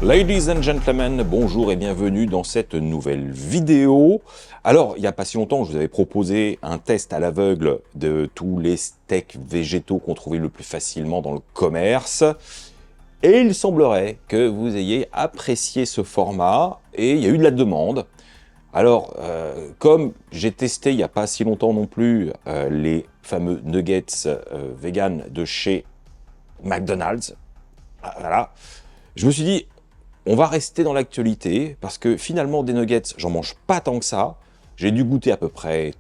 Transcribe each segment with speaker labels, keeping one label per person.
Speaker 1: Ladies and gentlemen, bonjour et bienvenue dans cette nouvelle vidéo. Alors, il n'y a pas si longtemps, je vous avais proposé un test à l'aveugle de tous les steaks végétaux qu'on trouvait le plus facilement dans le commerce. Et il semblerait que vous ayez apprécié ce format et il y a eu de la demande. Alors, comme j'ai testé il n'y a pas si longtemps non plus les fameux nuggets vegan de chez McDonald's, voilà, je me suis dit, on va rester dans l'actualité, parce que finalement, des nuggets, j'en mange pas tant que ça. J'ai dû goûter à peu près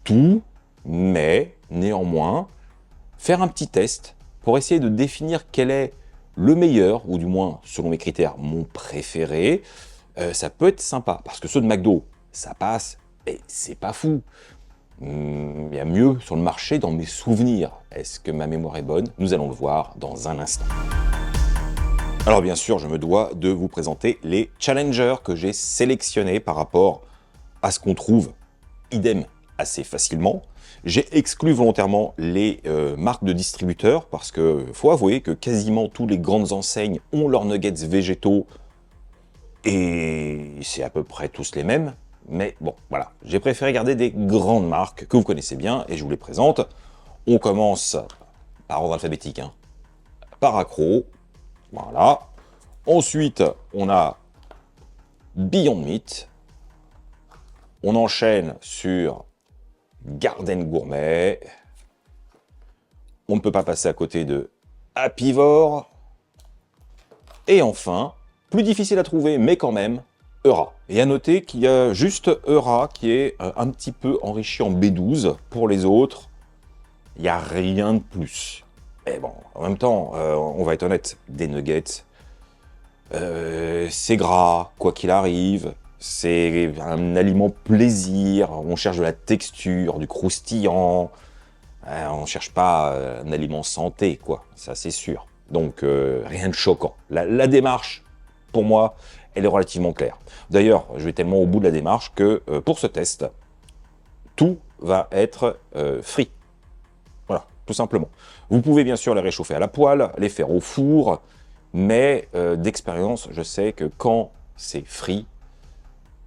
Speaker 1: tout, mais néanmoins, faire un petit test pour essayer de définir quel est le meilleur, ou du moins, selon mes critères, mon préféré, ça peut être sympa. Parce que ceux de McDo, ça passe, et c'est pas fou. Il y a mieux sur le marché dans mes souvenirs. Est-ce que ma mémoire est bonne? Nous allons le voir dans un instant. Alors bien sûr, je me dois de vous présenter les challengers que j'ai sélectionnés par rapport à ce qu'on trouve idem assez facilement. J'ai exclu volontairement les marques de distributeurs parce que faut avouer que quasiment tous les grandes enseignes ont leurs nuggets végétaux et c'est à peu près tous les mêmes. Mais bon, voilà, j'ai préféré garder des grandes marques que vous connaissez bien et je vous les présente. On commence par ordre alphabétique, hein, par accro. Voilà. Ensuite, on a Beyond Meat. On enchaîne sur Garden Gourmet. On ne peut pas passer à côté de Happyvore. Et enfin, plus difficile à trouver, mais quand même, Eura. Et à noter qu'il y a juste Eura qui est un petit peu enrichi en B12. Pour les autres, il n'y a rien de plus. Mais bon, en même temps, on va être honnête, des nuggets, c'est gras, quoi qu'il arrive, c'est un aliment plaisir, on cherche de la texture, du croustillant, on cherche pas un aliment santé, quoi, ça c'est sûr. Donc rien de choquant. La démarche, pour moi, elle est relativement claire. D'ailleurs, je vais tellement au bout de la démarche que pour ce test, tout va être frit. Voilà, tout simplement. Vous pouvez bien sûr les réchauffer à la poêle, les faire au four, mais d'expérience, je sais que quand c'est frit,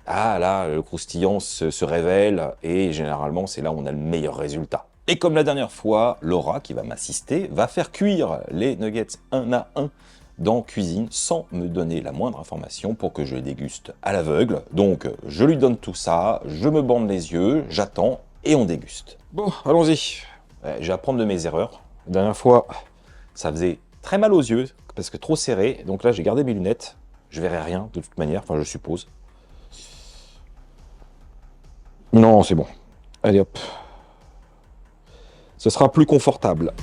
Speaker 1: ah là, le croustillant se révèle, et généralement, c'est là où on a le meilleur résultat. Et comme la dernière fois, Laura, qui va m'assister, va faire cuire les nuggets un à un dans Cuisine, sans me donner la moindre information pour que je les déguste à l'aveugle. Donc, je lui donne tout ça, je me bande les yeux, j'attends, et on déguste. Bon, allons-y. Je vais apprendre de mes erreurs. La dernière fois, ça faisait très mal aux yeux, parce que trop serré. Donc là, j'ai gardé mes lunettes. Je verrai rien, de toute manière, enfin, je suppose. Non, c'est bon. Allez, hop. Ce sera plus confortable.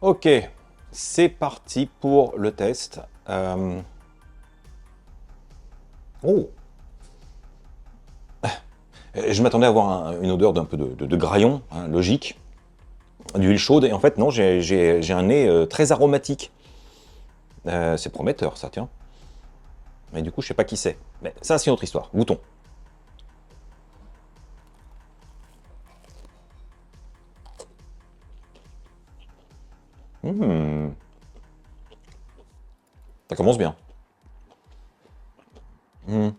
Speaker 1: Ok, c'est parti pour le test. Oh, je m'attendais à avoir une odeur d'un peu de graillon, hein, logique, d'huile chaude, et en fait non, j'ai un nez très aromatique. C'est prometteur ça, tiens. Mais du coup, je sais pas qui c'est. Mais ça, c'est une autre histoire. Goûtons. Mmh. Ça commence bien. Mmh.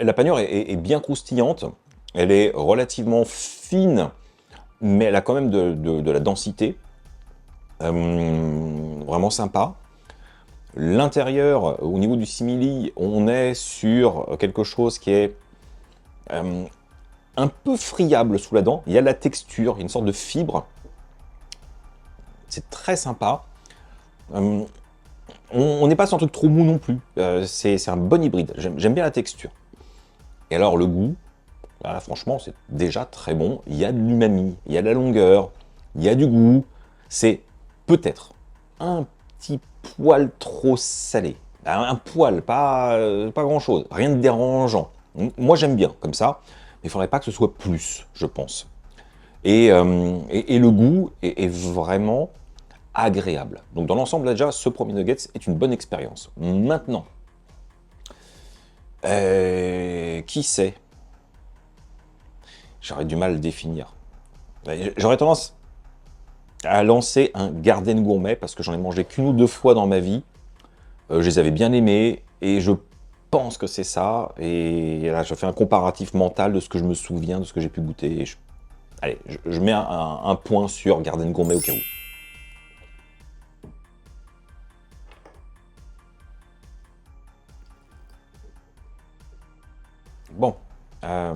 Speaker 1: La panure est bien croustillante. Elle est relativement fine, mais elle a quand même de la densité. Vraiment sympa. L'intérieur, au niveau du simili, on est sur quelque chose qui est un peu friable sous la dent. Il y a de la texture, il y a une sorte de fibre. C'est très sympa. On n'est pas sur un truc trop mou non plus. C'est un bon hybride. J'aime bien la texture. Et alors le goût, voilà, franchement, c'est déjà très bon. Il y a de l'umami, il y a de la longueur, il y a du goût. C'est peut-être un petit poil trop salé. Un poil, pas grand-chose. Rien de dérangeant. Moi, j'aime bien comme ça. Mais il ne faudrait pas que ce soit plus, je pense. Et le goût est vraiment agréable. Donc dans l'ensemble, déjà, ce premier nuggets est une bonne expérience. Maintenant, qui sait? J'aurais du mal à le définir. J'aurais tendance à lancer un Garden Gourmet parce que j'en ai mangé qu'une ou deux fois dans ma vie. Je les avais bien aimés et je pense que c'est ça. Et là, je fais un comparatif mental de ce que je me souviens, de ce que j'ai pu goûter. Allez, je mets un point sur Garden Gourmet au cas où. Bon. Ah,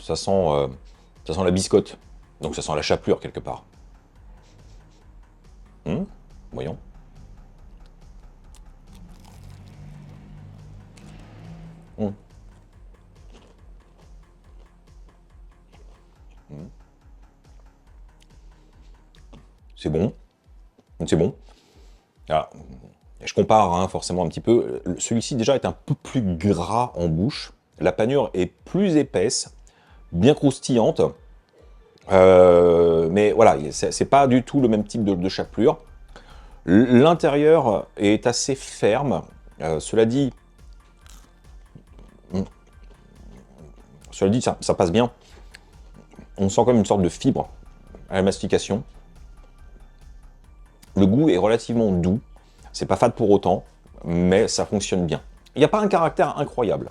Speaker 1: ça sent la biscotte. Donc ça sent la chapelure quelque part. Voyons. Hum. C'est bon. C'est bon. Ah, je compare forcément un petit peu. Celui-ci déjà est un peu plus gras en bouche. La panure est plus épaisse, bien croustillante. Mais voilà, c'est pas du tout le même type de chapelure. L'intérieur est assez ferme. Cela dit, ça passe bien. On sent comme une sorte de fibre à la mastication. Le goût est relativement doux. C'est pas fade pour autant, mais ça fonctionne bien. Il n'y a pas un caractère incroyable.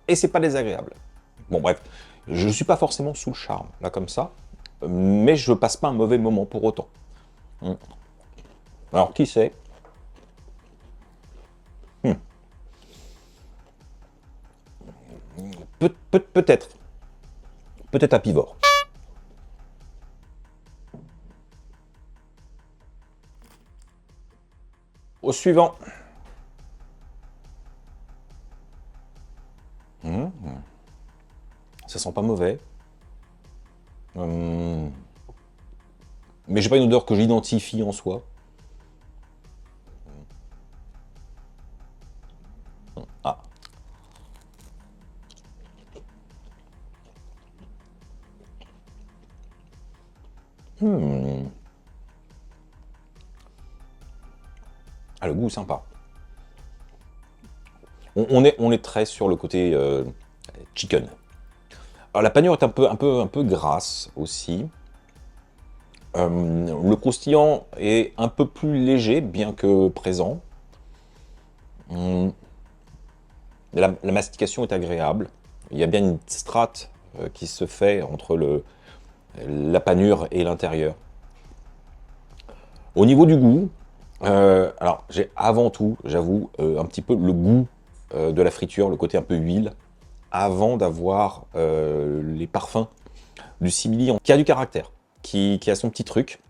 Speaker 1: Et c'est pas désagréable. Bon bref, je suis pas forcément sous le charme, là comme ça, mais je passe pas un mauvais moment pour autant. Alors qui sait? Peut-être. Peut-être à Pivore. Au suivant. Ça sent pas mauvais. Mais j'ai pas une odeur que j'identifie en soi. Ah. Ah, le goût est sympa. On est très sur le côté chicken. Alors la panure est un peu grasse aussi. Le croustillant est un peu plus léger, bien que présent. La mastication est agréable. Il y a bien une strate qui se fait entre la panure et l'intérieur. Au niveau du goût, alors j'ai avant tout, j'avoue, un petit peu le goût de la friture, le côté un peu huile, avant d'avoir les parfums du simili, qui a du caractère, qui a son petit truc,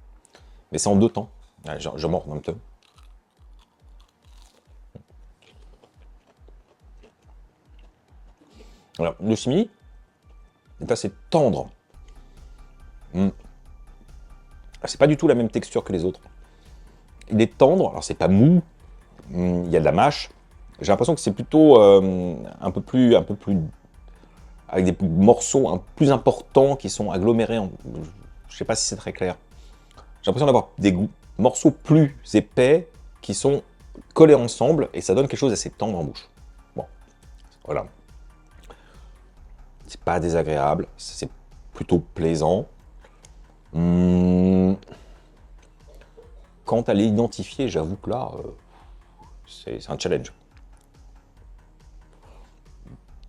Speaker 1: mais c'est en deux temps. Ouais, je mords en même temps. Alors, le simili est assez tendre. C'est pas du tout la même texture que les autres. Il est tendre, alors c'est pas mou, il y a de la mâche. J'ai l'impression que c'est plutôt un peu plus, avec des morceaux plus importants qui sont agglomérés. Je sais pas si c'est très clair. J'ai l'impression d'avoir des morceaux plus épais qui sont collés ensemble et ça donne quelque chose d'assez tendre en bouche. Bon, voilà. C'est pas désagréable, c'est plutôt plaisant. Quant à l'identifier, j'avoue que là, c'est un challenge.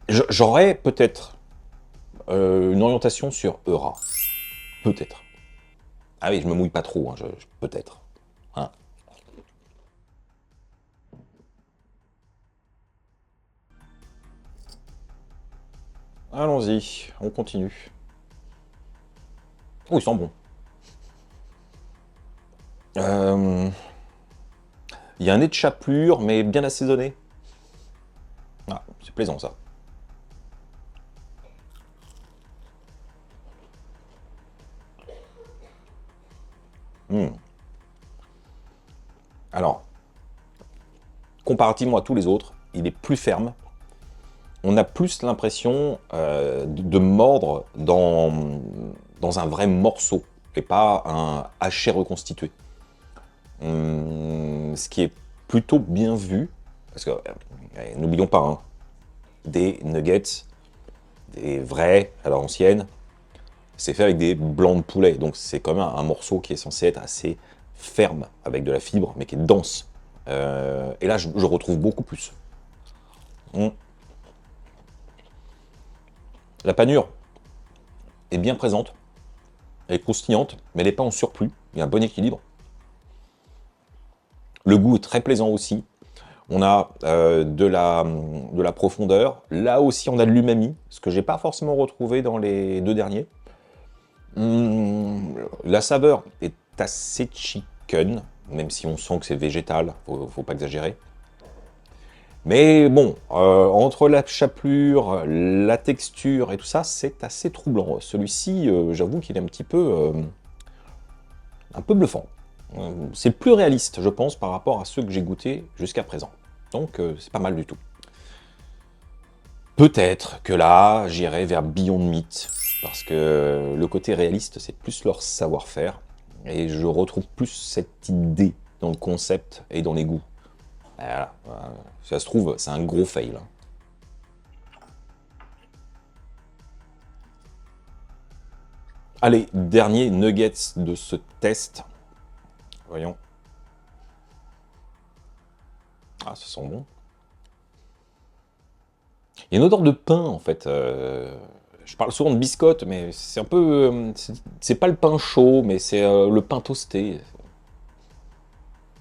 Speaker 1: J'aurais peut-être une orientation sur Eura. Peut-être. Ah oui, je me mouille pas trop, hein, peut-être. Hein. Allons-y, on continue. Oh, il sent bon. Il y a un nez de chapelure, mais bien assaisonné. Ah, c'est plaisant ça. Alors, comparativement à tous les autres, il est plus ferme. on a plus l'impression de mordre dans un vrai morceau, et pas un haché reconstitué. Ce qui est plutôt bien vu, parce que, n'oublions pas, hein, des nuggets, des vrais, à l'ancienne, c'est fait avec des blancs de poulet, donc c'est quand même un morceau qui est censé être assez ferme, avec de la fibre, mais qui est dense. Et là, je retrouve beaucoup plus. La panure est bien présente, elle est croustillante, mais elle n'est pas en surplus, il y a un bon équilibre. Le goût est très plaisant aussi. On a de la profondeur. Là aussi, on a de l'umami, ce que j'ai pas forcément retrouvé dans les deux derniers. La saveur est assez chicken, même si on sent que c'est végétal, faut pas exagérer. Mais bon, entre la chapelure, la texture et tout ça, c'est assez troublant. Celui-ci, j'avoue qu'il est un peu bluffant. C'est plus réaliste, je pense, par rapport à ceux que j'ai goûtés jusqu'à présent. Donc, c'est pas mal du tout. Peut-être que là, j'irai vers Beyond Meat, parce que le côté réaliste, c'est plus leur savoir-faire, et je retrouve plus cette idée dans le concept et dans les goûts. Voilà. Si ça se trouve, c'est un gros fail. Allez, dernier nuggets de ce test. Voyons. Ah, ça sent bon. Il y a une odeur de pain, en fait. Je parle souvent de biscotte, mais c'est un peu... c'est pas le pain chaud, mais c'est le pain toasté.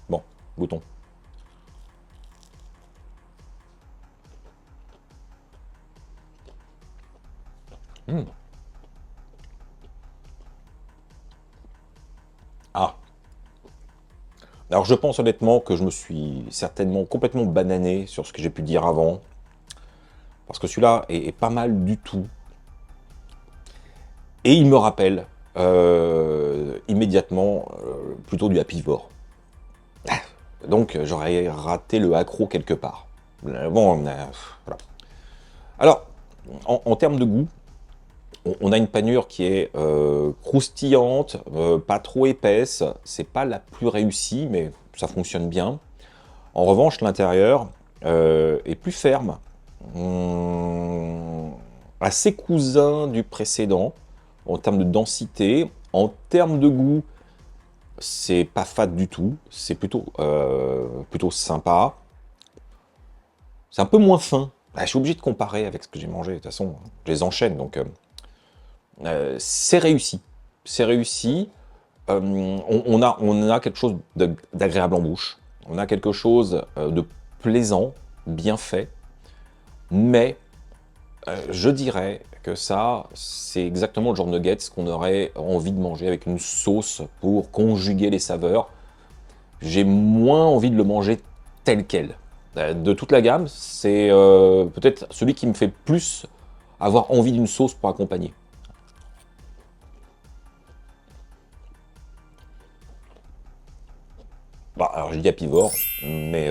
Speaker 1: Bon, goûtons. Ah. Alors, je pense honnêtement que je me suis certainement complètement banané sur ce que j'ai pu dire avant. Parce que celui-là est pas mal du tout. Et il me rappelle immédiatement plutôt du Happivore. Donc j'aurais raté le accro quelque part. Bon, voilà. Alors, en termes de goût, on a une panure qui est croustillante, pas trop épaisse. C'est pas la plus réussie, mais ça fonctionne bien. En revanche, l'intérieur est plus ferme. Assez cousin du précédent en termes de densité. En termes de goût, c'est pas fade du tout. C'est plutôt sympa. C'est un peu moins fin. Ah, je suis obligé de comparer avec ce que j'ai mangé. De toute façon, je les enchaîne. Donc, c'est réussi. C'est réussi. On a quelque chose d'agréable en bouche. On a quelque chose de plaisant, bien fait. Mais je dirais que ça, c'est exactement le genre de nuggets qu'on aurait envie de manger avec une sauce pour conjuguer les saveurs. J'ai moins envie de le manger tel quel. De toute la gamme, c'est peut-être celui qui me fait plus avoir envie d'une sauce pour accompagner. Bah, alors j'ai dit Happivore, mais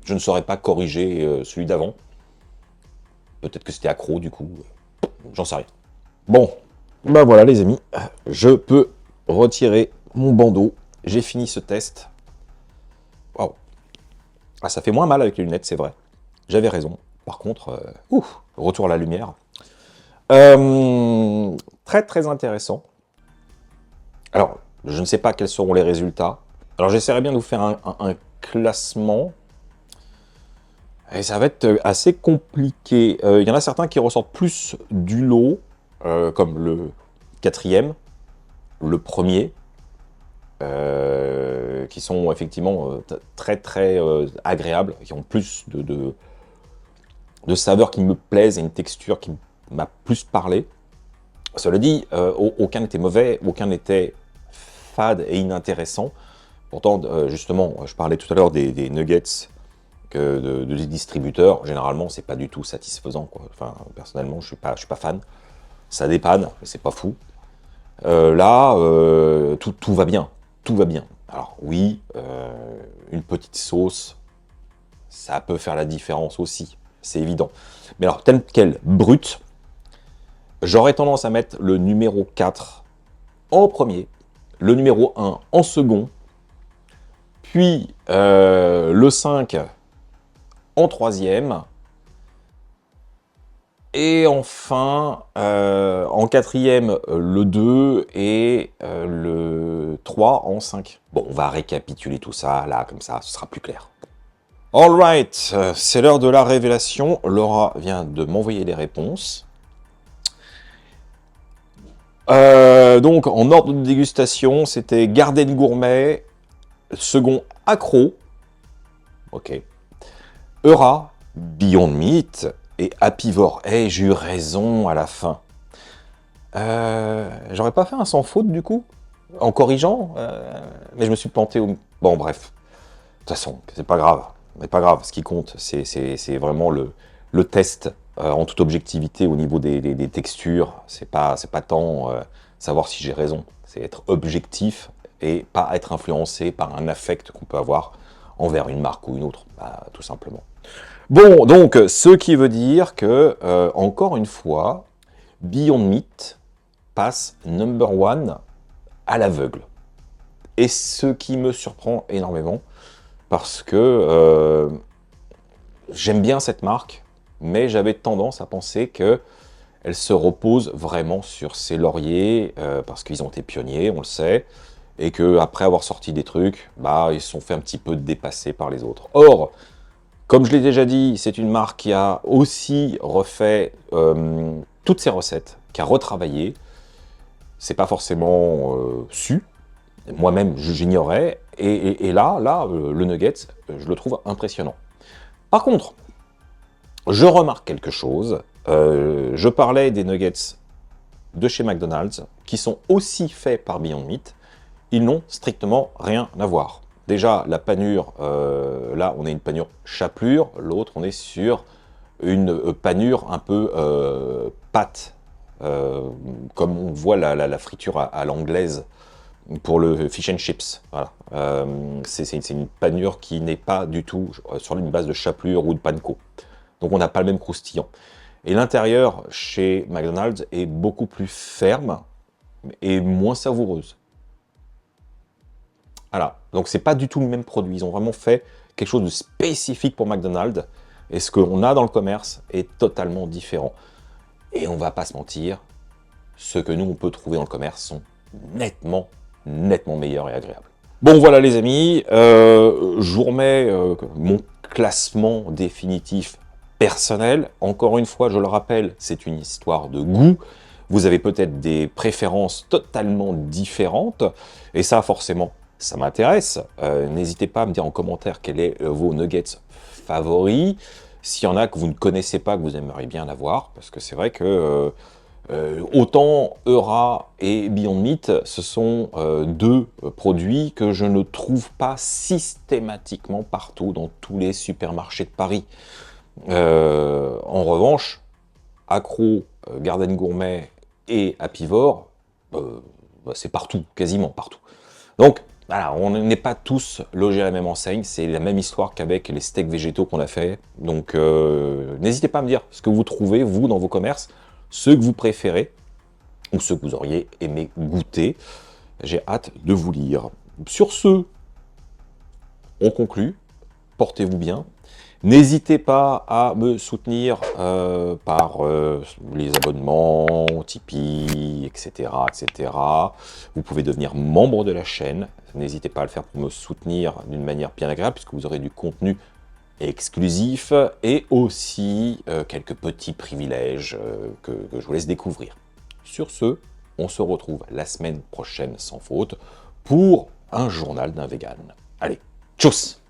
Speaker 1: je ne saurais pas corriger celui d'avant. Peut-être que c'était accro du coup, j'en sais rien. Bon, bah voilà les amis, je peux retirer mon bandeau. J'ai fini ce test. Waouh. Ah, ça fait moins mal avec les lunettes, c'est vrai. J'avais raison. Par contre, retour à la lumière. Très très intéressant. Alors, je ne sais pas quels seront les résultats. Alors j'essaierai bien de vous faire un classement. Et ça va être assez compliqué. Il y en a certains qui ressortent plus du lot, comme le quatrième, le premier, qui sont effectivement très très agréables, qui ont plus de saveurs qui me plaisent et une texture qui m'a plus parlé. Cela dit, aucun n'était mauvais, aucun n'était fade et inintéressant. Pourtant, justement, je parlais tout à l'heure des nuggets des distributeurs. Généralement, c'est pas du tout satisfaisant, quoi. Enfin, personnellement, je suis pas fan. Ça dépanne, mais c'est pas fou. Là, tout va bien. Tout va bien. Alors oui, une petite sauce, ça peut faire la différence aussi. c'est évident. Mais alors, tel quel, brut, j'aurais tendance à mettre le numéro 4 en premier, le numéro 1 en second, puis le 5 en troisième, et enfin, en quatrième, le 2 et le 3 en 5. Bon, on va récapituler tout ça, là, comme ça, ce sera plus clair. Alright, c'est l'heure de la révélation. Laura vient de m'envoyer les réponses. Donc, en ordre de dégustation, c'était Garden Gourmet, second Accro, ok, Eura, Beyond Meat et Apivore. Eh, j'ai eu raison à la fin. J'aurais pas fait un sans faute du coup, en corrigeant, mais je me suis planté au... Bon, bref, de toute façon, c'est pas grave. Mais pas grave, ce qui compte, c'est vraiment le test en toute objectivité au niveau des textures. C'est pas tant savoir si j'ai raison, c'est être objectif et pas être influencé par un affect qu'on peut avoir envers une marque ou une autre, tout simplement. Bon, donc, ce qui veut dire que, encore une fois, Beyond Meat passe number one à l'aveugle. Et ce qui me surprend énormément, parce que j'aime bien cette marque, mais j'avais tendance à penser qu'elle se repose vraiment sur ses lauriers, parce qu'ils ont été pionniers, on le sait, et qu'après avoir sorti des trucs, ils se sont fait un petit peu dépasser par les autres. Or, comme je l'ai déjà dit, c'est une marque qui a aussi refait toutes ses recettes, qui a retravaillé. C'est pas forcément su. Moi-même, j'ignorais. Et là, le nugget, je le trouve impressionnant. Par contre, je remarque quelque chose. Je parlais des nuggets de chez McDonald's, qui sont aussi faits par Beyond Meat. Ils n'ont strictement rien à voir. Déjà, la panure, là, on a une panure chapelure. L'autre, on est sur une panure un peu pâte, comme on voit la friture à l'anglaise pour le fish and chips. Voilà. C'est une panure qui n'est pas du tout sur une base de chapelure ou de panko. Donc on n'a pas le même croustillant. Et l'intérieur chez McDonald's est beaucoup plus ferme et moins savoureuse. Voilà. Donc c'est pas du tout le même produit. Ils ont vraiment fait quelque chose de spécifique pour McDonald's. Et ce qu'on a dans le commerce est totalement différent. Et on va pas se mentir, ce que nous on peut trouver dans le commerce sont nettement meilleurs et agréables. Bon voilà les amis, je vous remets mon classement définitif personnel. Encore une fois, je le rappelle, c'est une histoire de goût. Vous avez peut-être des préférences totalement différentes, et ça forcément, ça m'intéresse. N'hésitez pas à me dire en commentaire quels sont vos nuggets favoris. S'il y en a que vous ne connaissez pas, que vous aimeriez bien avoir, parce que c'est vrai que autant Eura et Beyond Meat, ce sont deux produits que je ne trouve pas systématiquement partout dans tous les supermarchés de Paris. En revanche, Accro, Garden Gourmet et Apivore, c'est partout, quasiment partout. Donc, voilà, on n'est pas tous logés à la même enseigne, c'est la même histoire qu'avec les steaks végétaux qu'on a fait. Donc, n'hésitez pas à me dire ce que vous trouvez, vous, dans vos commerces, ceux que vous préférez, ou ceux que vous auriez aimé goûter. J'ai hâte de vous lire. Sur ce, on conclut. Portez-vous bien. N'hésitez pas à me soutenir par les abonnements, Tipeee, etc., etc. Vous pouvez devenir membre de la chaîne. N'hésitez pas à le faire pour me soutenir d'une manière bien agréable, puisque vous aurez du contenu exclusif et aussi quelques petits privilèges que je vous laisse découvrir. Sur ce, on se retrouve la semaine prochaine sans faute pour un journal d'un vegan. Allez, tchuss!